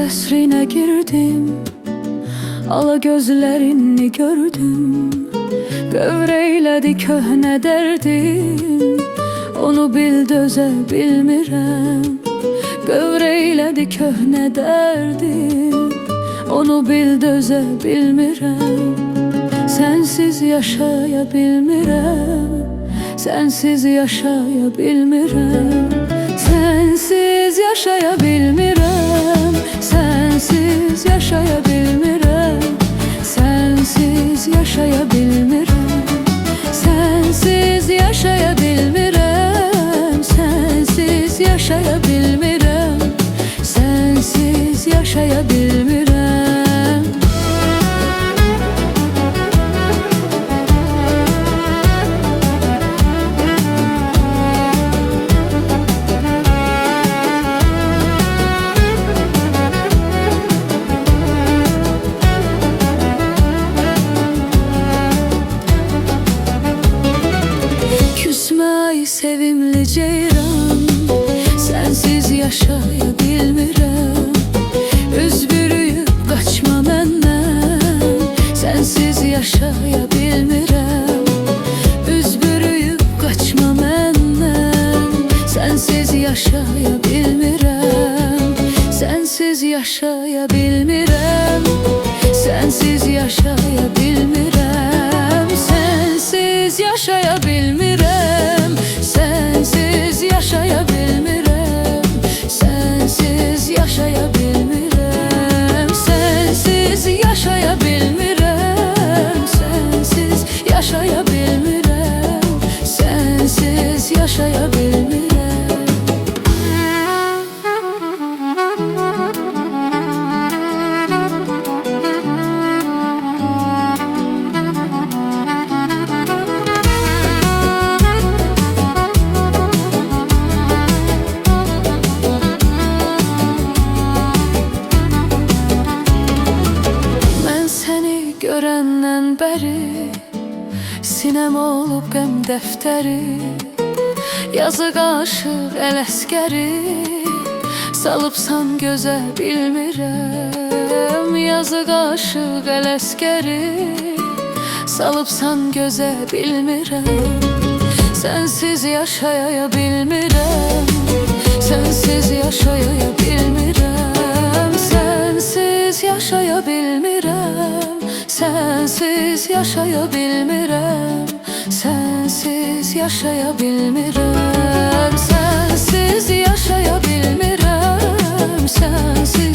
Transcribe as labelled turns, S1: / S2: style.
S1: qəsrinə girdim, ala gözlərini gördüm. Qövrəklədi köhnə dərdim, onu bil dözə bilmirəm. Qövrəklədi köhnə dərdim, onu bil dözə bilmirəm. Sənsiz yaşaya bilmirəm, sənsiz yaşaya bilmirəm. Sənsiz yaşaya bilmirəm, sənsiz yaşaya bilmirəm. Sənsiz yaşaya bilmirəm, sənsiz yaşaya bilmirəm. Sənsiz yaşaya bilmirəm, sənsiz yaşaya bilmirəm. Sevimli ceyran, sensiz yaşaya bilmirəm. Üz bürüyüb qaçma məndən, sensiz yaşaya bilmirəm. Üz bürüyüb qaçma məndən, sensiz yaşaya bilmirəm. Sensiz yaşaya bilmirəm, sensiz yaşaya bilmirəm. Sensiz yaşaya bilmirəm, sensiz yaşaya bilmirəm. Sensiz yaşaya bilmirəm, sensiz yaşaya bilmirəm. Sensiz yaşaya bilmirəm, sensiz yaşaya bilmirəm. Görəndən bəri sinəm olub qəm dəftəri. Yazıq aşıq Ələsgəri salıbsan gözə bilmirəm. Yazıq aşıq Ələsgəri salıbsan gözə bilmirəm. Sənsiz yaşaya bilmirəm, sənsiz yaşaya bilmirəm. Sənsiz yaşaya bilmirəm, sensiz yaşaya bilmirəm. Sensiz yaşaya bilmirəm. Sensiz yaşaya bilmirəm. Sensiz